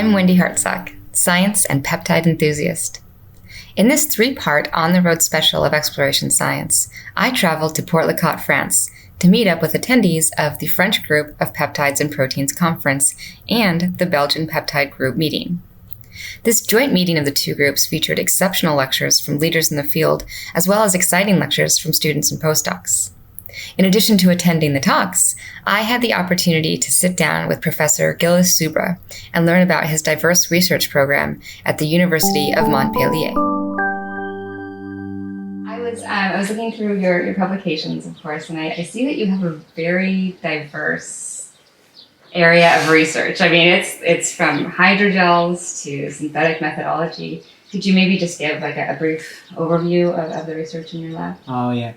I'm Wendy Hartsock, science and peptide enthusiast. In this three-part on-the-road special of exploration science, I traveled to Port Leucate, France, to meet up with attendees of the French Group of Peptides and Proteins Conference and the Belgian Peptide Group Meeting. This joint meeting of the two groups featured exceptional lectures from leaders in the field, as well as exciting lectures from students and postdocs. In addition to attending the talks, I had the opportunity to sit down with Professor Gilles Subra and learn about his diverse research program at the University of Montpellier. I was looking through your publications, of course, and I see that you have a very diverse area of research. I mean, it's from hydrogels to synthetic methodology. Could you maybe just give like a brief overview of the research in your lab? Oh, yeah.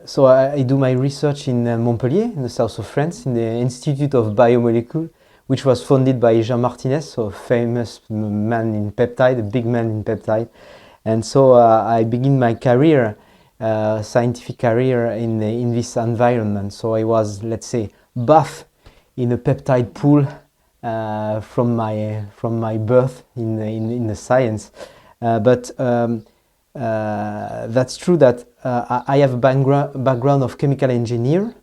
So I do my research in Montpellier, in the south of France, in the Institute of Biomolecule, which was founded by Jean Martinez, so a famous man in peptide, a big man in peptide. And so I begin my career, scientific career in this environment. So I was, let's say, bathed in a peptide pool from my birth in the science. But that's true that I have a background of chemical engineer,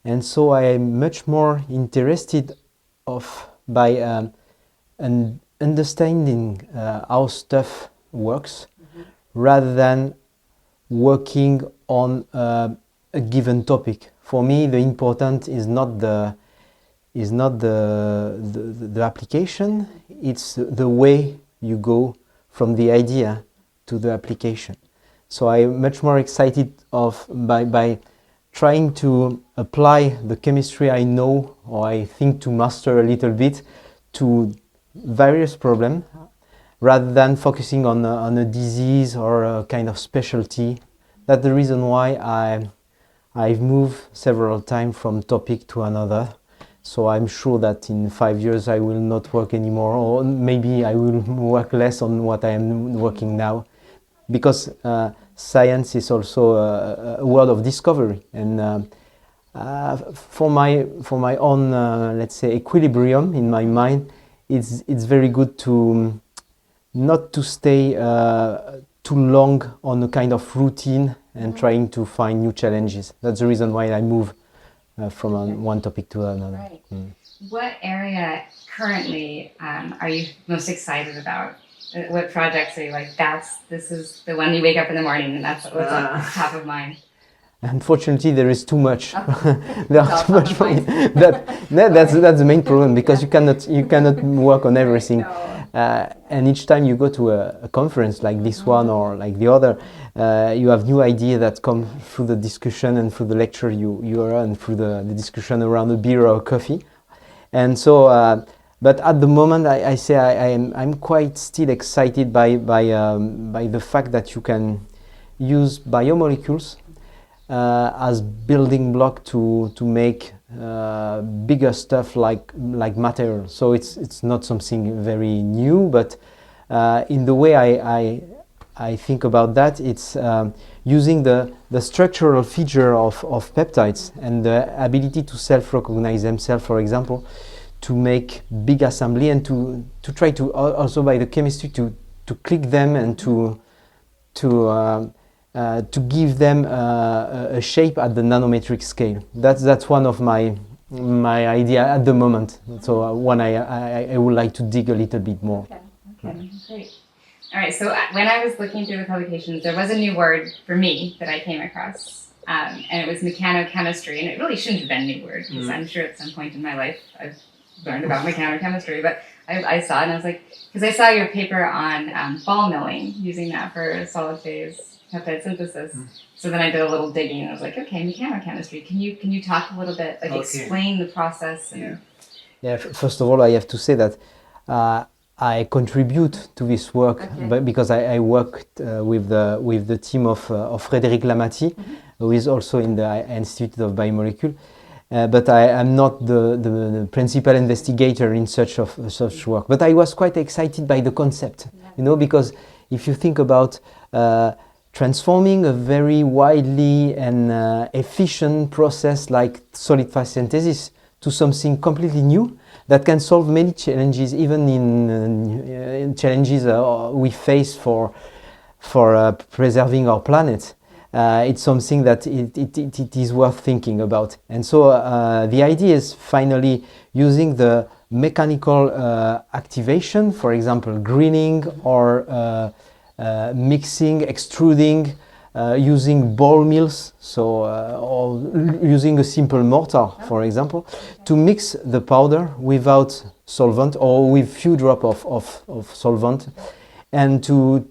and so I am much more interested by understanding how stuff works, rather than working on a given topic. For me, the important is not the application; it's the way you go from the idea to the application. So I'm much more excited by trying to apply the chemistry I know or I think to master a little bit to various problems, rather than focusing on a disease or a kind of specialty. That's the reason why I've moved several times from topic to another. So I'm sure that in 5 years I will not work anymore, or maybe I will work less on what I am working now, because science is also a world of discovery, and for my own let's say equilibrium in my mind, it's very good to not to stay too long on a kind of routine and trying to find new challenges. That's the reason why I move from one topic to another. Right. What area currently are you most excited about? What projects are you like, this is the one you wake up in the morning and that's what's top of mind? Unfortunately, there is too much. There are too much. That's the main problem, because you cannot work on everything. No. And each time you go to a conference like this one or like the other, you have new ideas that come through the discussion and through the lecture you are, and through the discussion around a beer or coffee. And so, but at the moment, I say I'm quite still excited by the fact that you can use biomolecules as building block to make bigger stuff like material. So it's not something very new, but in the way I think about that, it's using the structural feature of peptides and the ability to self-recognize themselves, for example, to make big assembly, and to try to also by the chemistry to click them and to give them a shape at the nanometric scale. That's one of my idea at the moment. So one I would like to dig a little bit more. Okay, great. All right, so when I was looking through the publications, there was a new word for me that I came across, and it was mechanochemistry, and it really shouldn't have been a new word, because I'm sure at some point in my life I've learned about mechanochemistry, but I saw it and I was like, because I saw your paper on ball milling, using that for solid phase peptide synthesis. So then I did a little digging and I was like, okay, mechanochemistry. Can you talk a little bit, like explain the process? And yeah. First of all, I have to say that I contribute to this work, but because I worked with the team of Frédéric Lamati, who is also in the Institute of Biomolecule. But I am not the principal investigator in such work. But I was quite excited by the concept, because if you think about transforming a very widely and efficient process like solid phase synthesis to something completely new that can solve many challenges, even in challenges we face for preserving our planet. It's something that it is worth thinking about. And so the idea is finally using the mechanical activation, for example, greening or mixing, extruding, using ball mills, so or using a simple mortar, for example, to mix the powder without solvent or with few drops of solvent, and to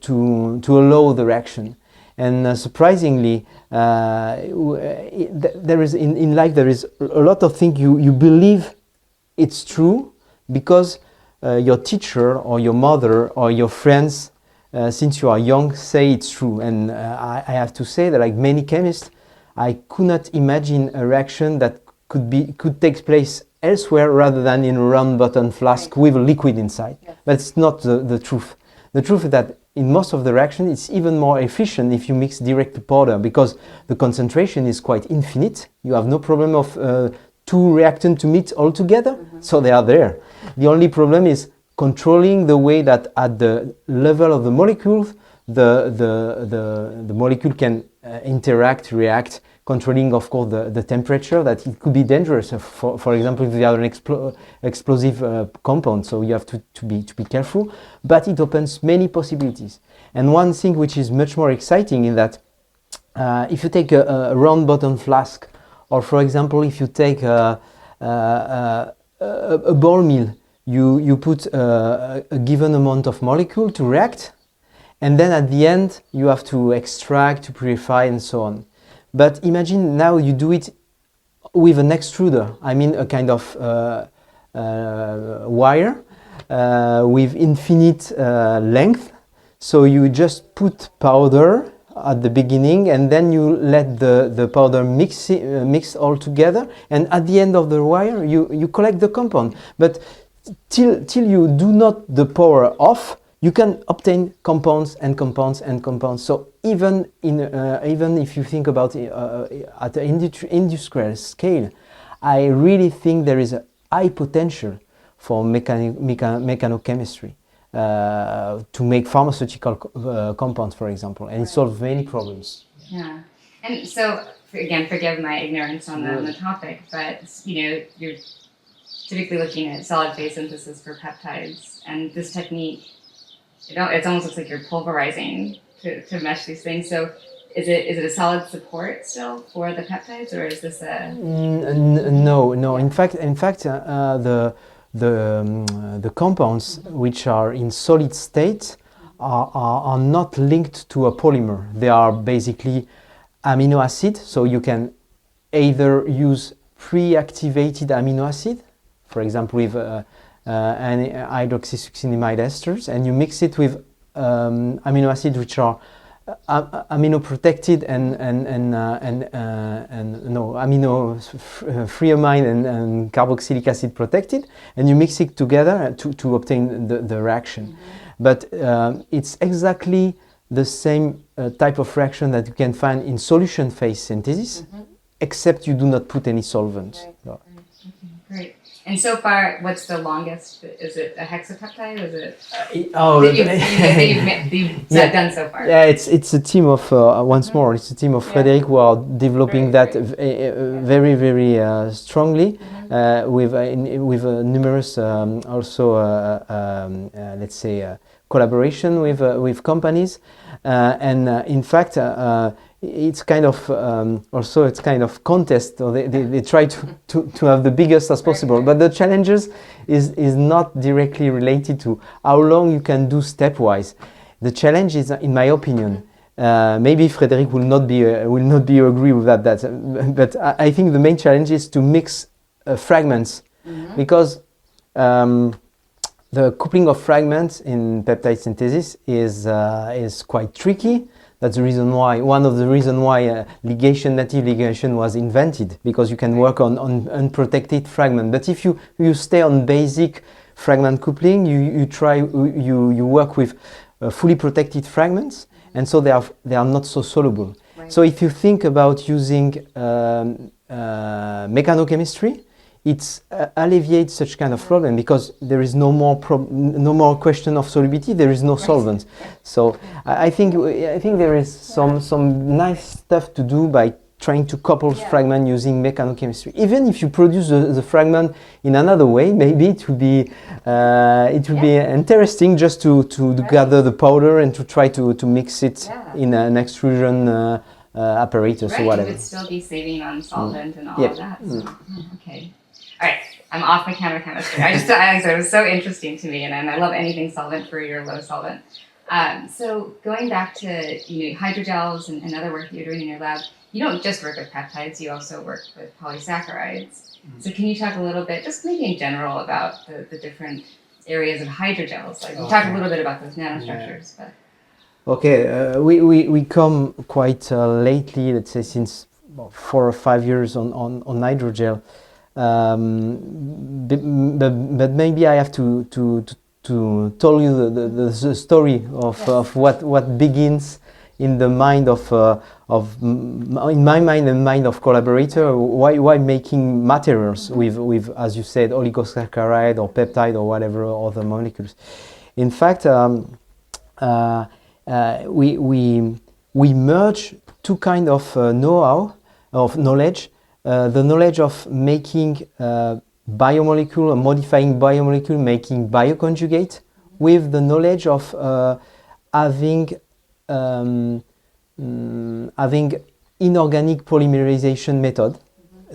allow the reaction. And surprisingly, there is in life there is a lot of things you believe it's true because your teacher or your mother or your friends, since you are young, say it's true. And I have to say that, like many chemists, I could not imagine a reaction that could take place elsewhere rather than in a round bottom flask with a liquid inside. Yeah. But it's not the truth. The truth is that in most of the reactions, it's even more efficient if you mix direct to powder, because the concentration is quite infinite. You have no problem of two reactants to meet all together, so they are there. The only problem is controlling the way that at the level of the molecules, the molecule can interact, react, controlling, of course, the temperature, that it could be dangerous. For example, if you have an explosive compound, so you have to be careful. But it opens many possibilities. And one thing which is much more exciting is that if you take a round bottom flask, or for example, if you take a ball mill, you put a given amount of molecule to react, and then at the end you have to extract, to purify, and so on. But imagine now you do it with an extruder, I mean a kind of wire with infinite length. So you just put powder at the beginning, and then you let the powder mix all together, and at the end of the wire you collect the compound. But till you do not the power off, you can obtain compounds and compounds and compounds. So even if you think about at the industrial scale, I really think there is a high potential for mechanochemistry to make pharmaceutical compounds, for example, and it solves many problems. Yeah, and so again, forgive my ignorance on the topic, but you're typically looking at solid phase synthesis for peptides, and this technique, it almost looks like you're pulverizing to mesh these things. So is it a solid support still for the peptides, or is this a... No. In fact, the compounds which are in solid state are not linked to a polymer. They are basically amino acid. So you can either use pre-activated amino acid, for example, with hydroxysuccinimide esters, and you mix it with amino acids which are amino protected and freamine and carboxylic acid protected, and you mix it together to obtain the reaction. But it's exactly the same type of reaction that you can find in solution phase synthesis, except you do not put any solvent. Right. Great. And so far, what's the longest? Is it a hexapeptide? Is it that you've done so far? Yeah, it's a team of once more. It's a team of Frédéric who are developing that very, very strongly with numerous also let's say collaboration with companies, and in fact. It's kind of also it's kind of contest. So they try to have the biggest as possible, but the challenges is not directly related to how long you can do stepwise. The challenge is, in my opinion, maybe Frédéric will not be agree with that. But I think the main challenge is to mix fragments, because the coupling of fragments in peptide synthesis is quite tricky. That's the reason why, one of the reasons why native ligation was invented, because you can work on unprotected fragment. But if you stay on basic fragment coupling, you work with fully protected fragments, and so they are not so soluble. Right. So if you think about using mechanochemistry, it alleviates such kind of problem, because there is no more question of solubility. There is no solvent. So I think there is some nice stuff to do by trying to couple fragment using mechanochemistry. Even if you produce the fragment in another way, maybe it would be interesting just to gather the powder and to try to mix it in an extrusion apparatus or whatever. You would still be saving on solvent and all of that. So, okay. All right. I'm off mechanochemistry. I said it was so interesting to me, and I love anything solvent-free or low solvent. So going back to hydrogels and other work that you're doing in your lab, you don't just work with peptides, you also work with polysaccharides. So can you talk a little bit, just maybe in general, about the different areas of hydrogels? Like, we talked a little bit about those nanostructures, but... Okay, we come quite lately, let's say since 4 or 5 years on hydrogel. But maybe I have to tell you the story of what begins in the mind in my mind and mind of collaborator. Why making materials with as you said, oligosaccharide or peptide or whatever other molecules. In fact, we merge two kind of know-how, of knowledge. The knowledge of making biomolecule or modifying biomolecule, making bioconjugate, with the knowledge of having inorganic polymerization method.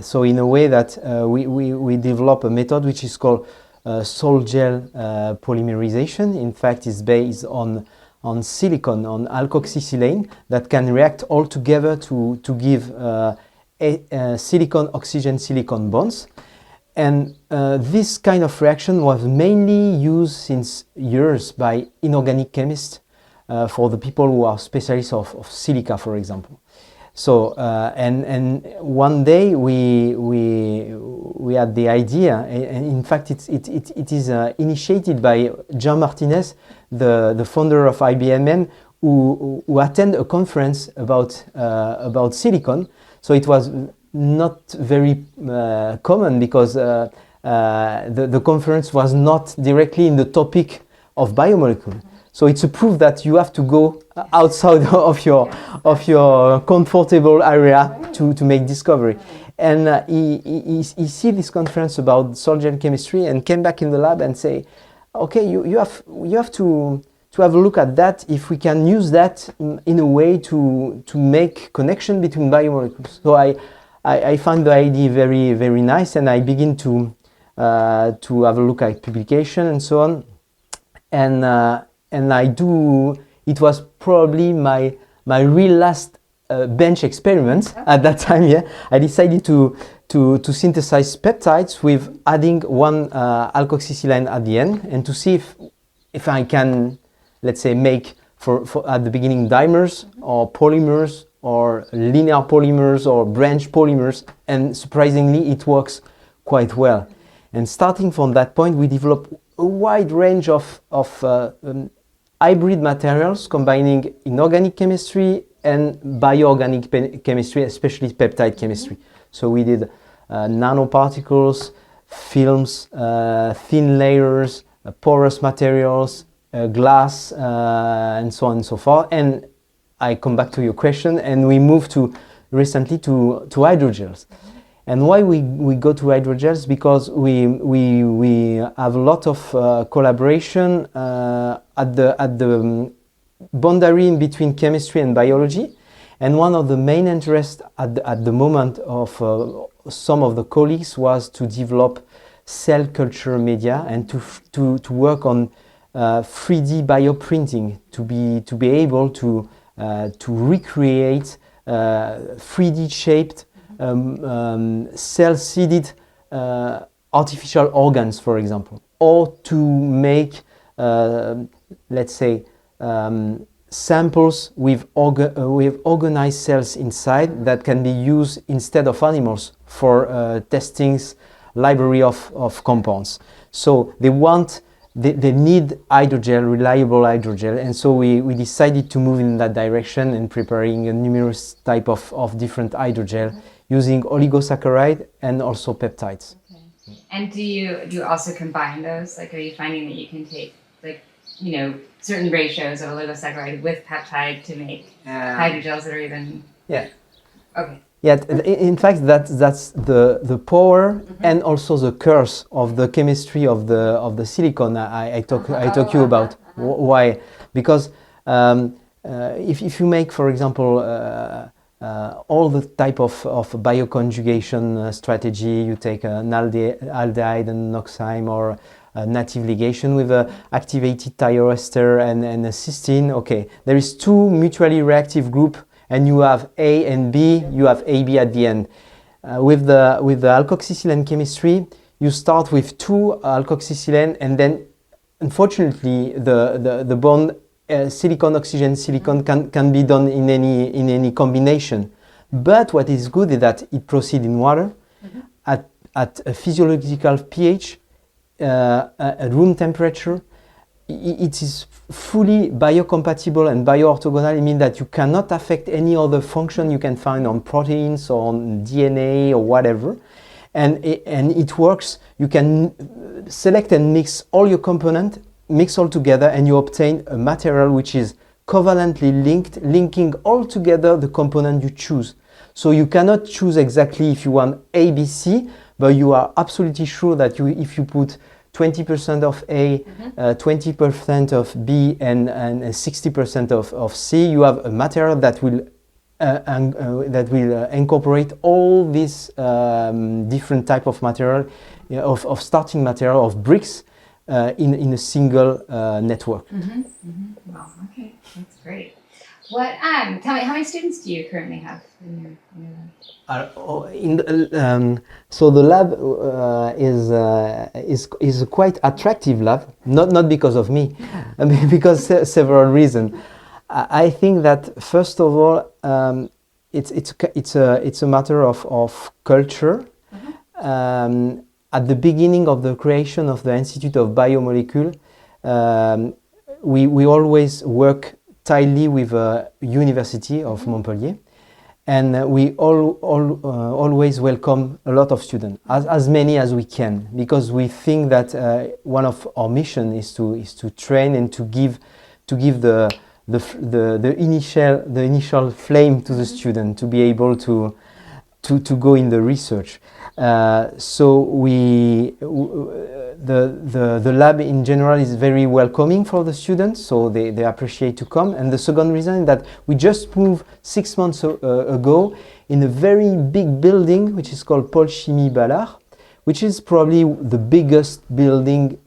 So in a way that we develop a method which is called sol-gel polymerization. In fact, it's based on silicon, on alkoxysilane, that can react all together to give silicon-oxygen-silicon bonds. And this kind of reaction was mainly used since years by inorganic chemists for the people who are specialists of silica, for example. So and one day we had the idea, and in fact it is initiated by Jean Martinez, the founder of IBMM, who attended a conference about silicon. So it was not very common, because the conference was not directly in the topic of biomolecule. So it's a proof that you have to go outside of your comfortable area to make discovery. And he see this conference about sol-gel chemistry and came back in the lab and say, okay, you have to have a look at that, if we can use that in a way to make connection between biomolecules. So I find the idea very, very nice, and I begin to have a look at publication and so on. And I do, it was probably my real last bench experiment at that time. Yeah, I decided to synthesize peptides with adding one alkoxysilane at the end, and to see if I can, let's say, make for at the beginning dimers or polymers or linear polymers or branch polymers, and surprisingly it works quite well. And starting from that point, we developed a wide range of hybrid materials combining inorganic chemistry and bioorganic chemistry, especially peptide chemistry. So we did nanoparticles, films, thin layers, porous materials, glass, and so on and so forth. And I come back to your question, and we moved recently to hydrogels. And why we go to hydrogels? Because we have a lot of collaboration at the boundary in between chemistry and biology. And one of the main interests at the moment of some of the colleagues was to develop cell culture media and to work on 3D bioprinting, to be able to recreate 3D shaped cell-seeded artificial organs, for example, or to make, let's say, samples with organized cells inside that can be used instead of animals for testings library of compounds. So they need hydrogel, reliable hydrogel, and so we decided to move in that direction and preparing a numerous type of different hydrogel using oligosaccharide and also peptides. Okay. And do you also combine those? Like, are you finding that you can take, like, certain ratios of oligosaccharide with peptide to make hydrogels that are even... Yeah. Okay. Yeah, in fact, that's the power and also the curse of the chemistry of the silicon I talk you about. Why? Because if you make, for example, all the type of bioconjugation strategy, you take an aldehyde and an oxime, or a native ligation with a activated thioester and a cysteine. Okay, there is two mutually reactive group, and you have A and B, you have AB at the end. With the alkoxysilane chemistry, you start with two alkoxysilane, and then unfortunately the bond silicon oxygen silicon can be done in any combination. But what is good is that it proceeds in water at a physiological pH, at room temperature. It is fully biocompatible and bioorthogonal. It means that you cannot affect any other function you can find on proteins or on DNA or whatever. And it works. You can select and mix all your components, mix all together, and you obtain a material which is covalently linked, linking all together the component you choose. So you cannot choose exactly if you want A, B, C, but you are absolutely sure that if you put 20% of A, 20% of B, and 60% of C, you have a material that will incorporate all these different type of material, of starting material, of bricks, in a single network. Wow, okay, that's great. What? Tell me, how many students do you currently have in your lab? So the lab is a quite attractive lab, not because of me, because several reasons. I think that first of all, it's a matter of culture. At the beginning of the creation of the Institute of Biomolecule, we always work tightly with a university of Montpellier, and we always welcome a lot of students, as many as we can, because we think that one of our mission is to train and to give the initial flame to the student to be able to go in the research. So the lab in general is very welcoming for the students, so they appreciate to come. And the second reason is that we just moved 6 months ago in a very big building which is called Pôle Chimie Ballard, which is probably the biggest building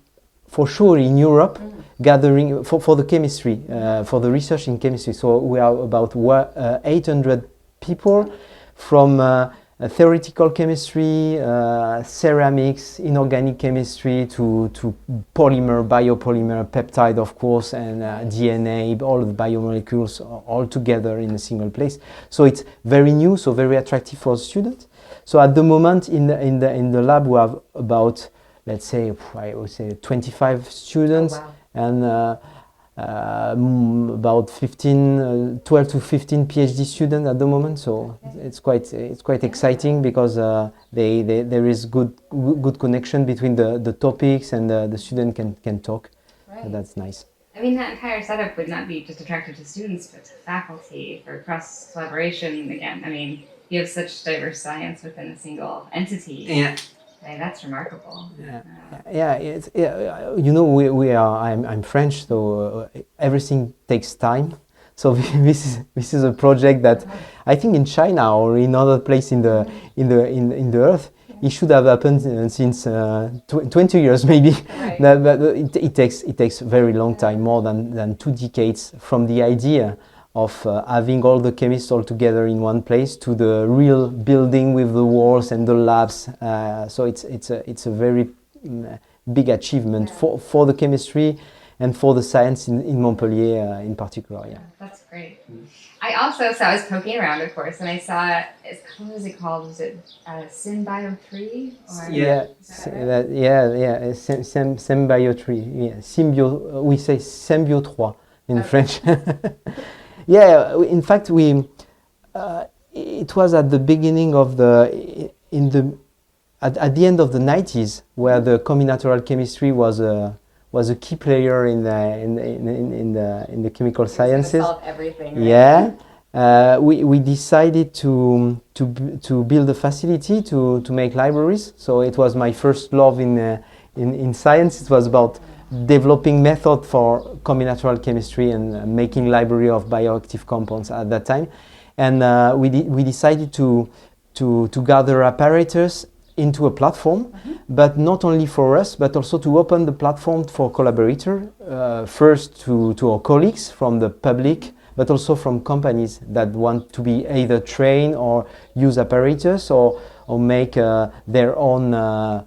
for sure in Europe, gathering for the chemistry, for the research in chemistry. So we are about 800 people from theoretical chemistry, ceramics, inorganic chemistry, to polymer, biopolymer, peptide, of course, and DNA, all the biomolecules all together in a single place. So it's very new, so very attractive for students. So at the moment in the lab we have about, let's say, I would say 25 students. Oh, wow. And about 12 to 15 PhD students at the moment, so it's quite exciting, because there is good connection between the topics, and the student can talk. Right. So that's nice. I mean, that entire setup would not be just attractive to students, but to faculty, for cross collaboration. Again, I mean, you have such diverse science within a single entity. Yeah. That's remarkable. You know, we are. I'm French, so everything takes time. So this is a project that I think in China or in other place in the earth, it should have happened since 20 years maybe. Right. But it takes very long time, more than 2 decades, from the idea of having all the chemists all together in one place to the real building with the walls and the labs. So it's a very big achievement for the chemistry and for the science in Montpellier in particular. Yeah. That's great. I also saw, I was poking around, of course, and I saw, what was it called? Was it Symbio3? Symbio3. We say Symbio3 in French. Yeah, in fact, it was at the beginning of at the end of the 90s, where the combinatorial chemistry was a key player in the chemical sciences. Solve everything, right? Yeah, we decided to build a facility to make libraries. So it was my first love in science. It was about developing method for combinatorial chemistry and making library of bioactive compounds at that time. And we decided to gather apparatus into a platform, but not only for us, but also to open the platform for collaborators, first to our colleagues from the public, but also from companies that want to be either trained or use apparatus or make their own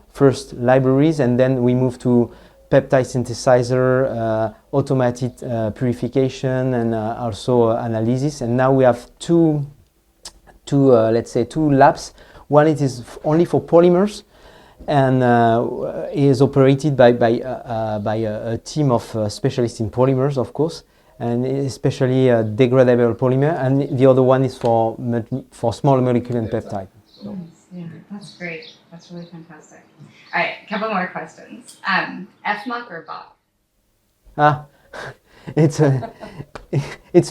first libraries. And then we move to peptide synthesizer, automated purification, and also analysis. And now we have two labs. One it is only for polymers, and is operated by a team of specialists in polymers, of course, and especially degradable polymer. And the other one is for small molecule and peptide. So. Yeah, that's great. That's really fantastic. All right, a couple more questions. FMOC or BOC? It's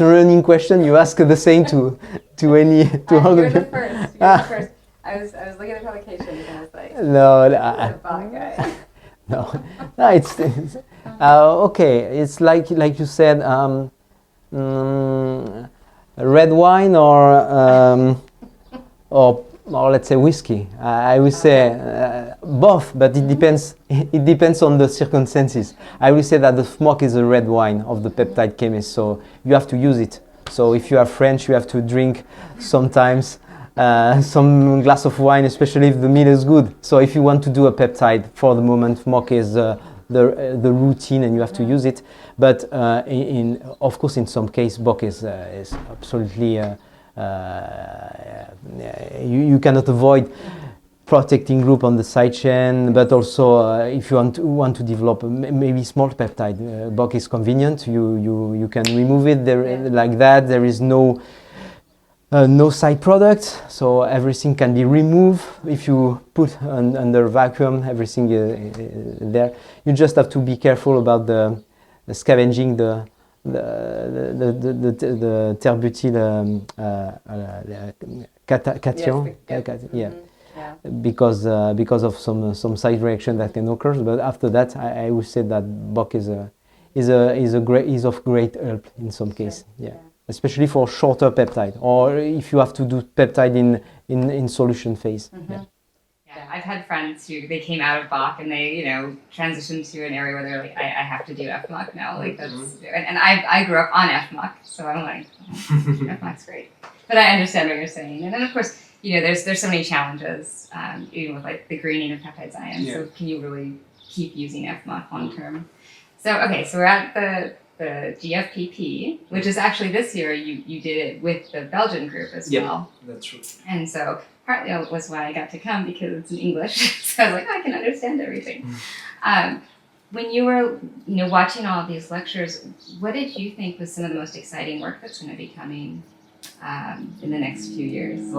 a running question. You ask the same to any to all You're the. the first. You're the first. I was looking at the publication and I was like, No, the BOC guy. no, it's okay. It's like you said, red wine or let's say whiskey. I would say both, but it depends. It depends on the circumstances. I will say that the smoke is a red wine of the peptide chemist, so you have to use it. So if you are French, you have to drink sometimes some glass of wine, especially if the meal is good. So if you want to do a peptide, for the moment, smoke is the routine, and you have to use it. But of course, in some case, Bock is absolutely. You cannot avoid protecting group on the side chain, but also if you want to develop maybe small peptide, Bock is convenient. You can remove it there like that. There is no side product, so everything can be removed. If you put under vacuum, everything there. You just have to be careful about the scavenging the terbutyl cation, because of some side reaction that can occur. But after that, I would say that Bock is of great help in some case. Yeah. Especially for shorter peptide, or if you have to do peptide in solution phase. Yeah, I've had friends who they came out of BOC and they transitioned to an area where they're like, I have to do FMOC now. Like that's and I grew up on FMOC, so I'm like, FMOC's great. But I understand what you're saying, and then of course there's so many challenges, even with like the greening of peptide science. Yeah. So can you really keep using FMOC long term? So okay, so we're at the GFPP, which is actually this year you did it with the Belgian group as well. That's true. And so partly was why I got to come, because it's in English. So I was like, I can understand everything. When you were watching all of these lectures, what did you think was some of the most exciting work that's going to be coming in the next few years?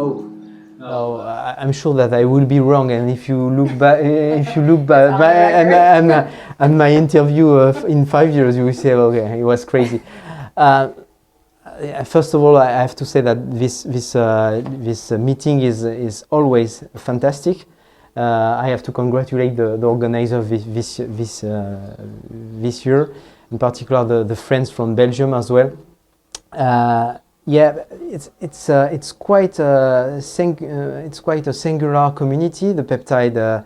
I'm sure that I will be wrong, and if you look back, and my interview in 5 years, you will say, okay, it was crazy. First of all, I have to say that this meeting is always fantastic. I have to congratulate the organizer this year, in particular the friends from Belgium as well. Yeah, it's quite a singular community, the peptide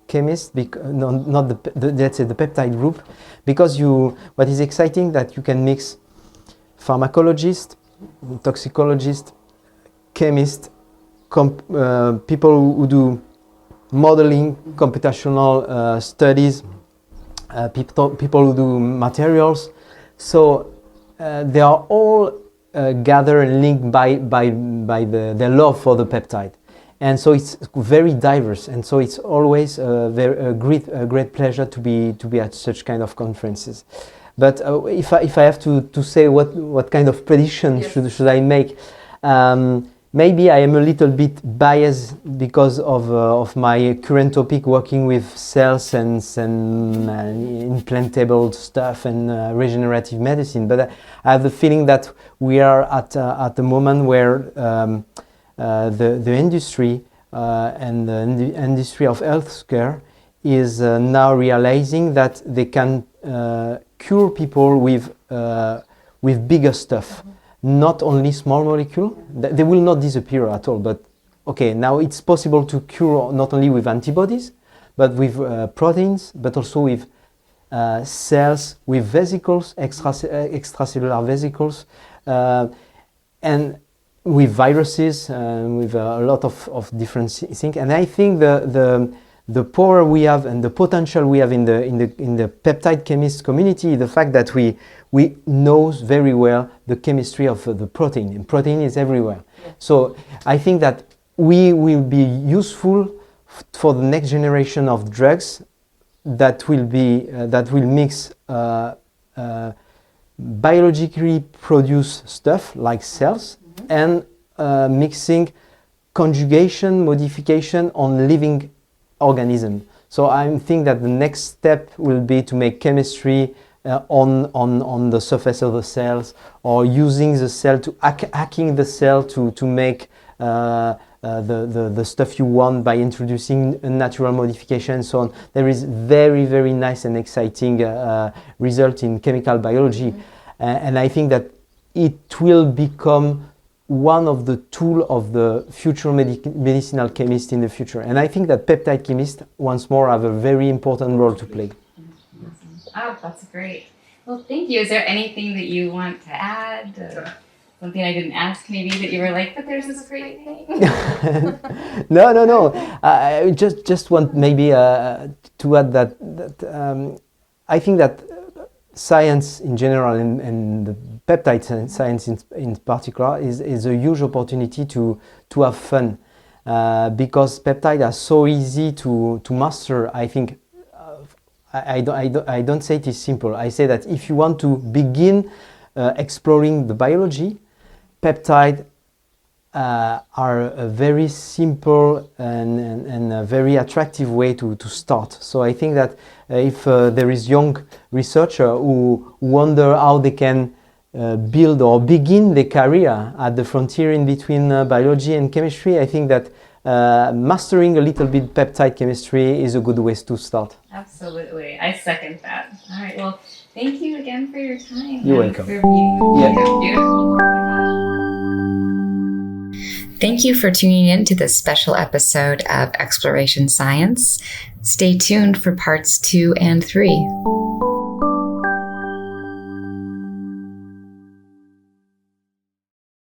chemists, not the let's say the peptide group, because what is exciting that you can mix pharmacologists, toxicologists, chemists, people who do modeling, computational studies, people who do materials. So they are all gathered and linked by their love for the peptide, and so it's very diverse. And so it's always a great pleasure to be at such kind of conferences. But if I have to say what kind of prediction should I make, maybe I am a little bit biased because of my current topic, working with cells and implantable stuff and regenerative medicine. But I have the feeling that we are at the moment where the industry and the industry of healthcare is now realizing that they can cure people with bigger stuff. Not only small molecule, they will not disappear at all, but okay, now it's possible to cure not only with antibodies, but with proteins, but also with cells, with vesicles, extracellular vesicles, and with viruses, with a lot of different things. And I think the power we have and the potential we have in the peptide chemist community, the fact that we know very well the chemistry of the protein, and protein is everywhere. Yeah. So I think that we will be useful for the next generation of drugs that will mix biologically produced stuff like cells, and mixing conjugation modification on living organism. So I think that the next step will be to make chemistry on the surface of the cells, or using the cell to hacking the cell to make the stuff you want by introducing a natural modification and so on. There is very, very nice and exciting result in chemical biology, and I think that it will become one of the tools of the future medicinal chemist in the future. And I think that peptide chemists, once more, have a very important role to play. Oh, that's great. Well, thank you. Is there anything that you want to add? Something I didn't ask maybe that you were like, but there's this great thing? No. I just want maybe to add that I think that science in general and the peptide science in particular is a huge opportunity to have fun, because peptides are so easy to master. I think I don't say it is simple. I say that if you want to begin exploring the biology, peptides are a very simple and a very attractive way to start. So I think that if there is young researcher who wonder how they can build or begin their career at the frontier in between biology and chemistry, I think that mastering a little bit peptide chemistry is a good way to start. Absolutely. I second that. All right. Well, thank you again for your time. You're welcome. For being beautiful. Thank you for tuning in to this special episode of Exploration Science. Stay tuned for parts 2 and 3.